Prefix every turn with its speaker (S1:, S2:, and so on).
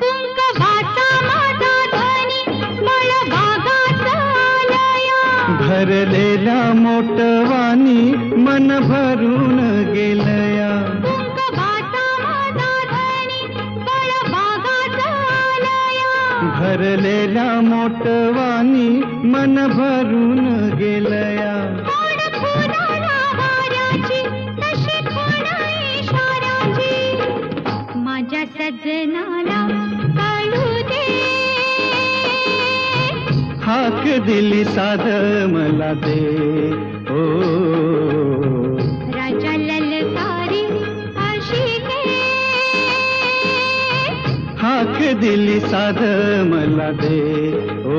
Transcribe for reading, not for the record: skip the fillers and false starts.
S1: कुंकवाचा माझा ध्वनी मळभागाचा आलया,
S2: भरलेला मोटवानी मन भरून गेलया.
S1: कुंकवाचा माझा ध्वनी मळभागाचा आलया,
S2: भरलेला मोटवानी मन भरून गेलया.
S1: कोण फुलाला वाऱ्याची तशी कोण इशाऱ्याची, माझ्या सजनाला कळू दे.
S2: हाक दिली साध मला दे ओ,
S1: राजा ललकारी आशिके,
S2: हाक दिली साध मला दे ओ.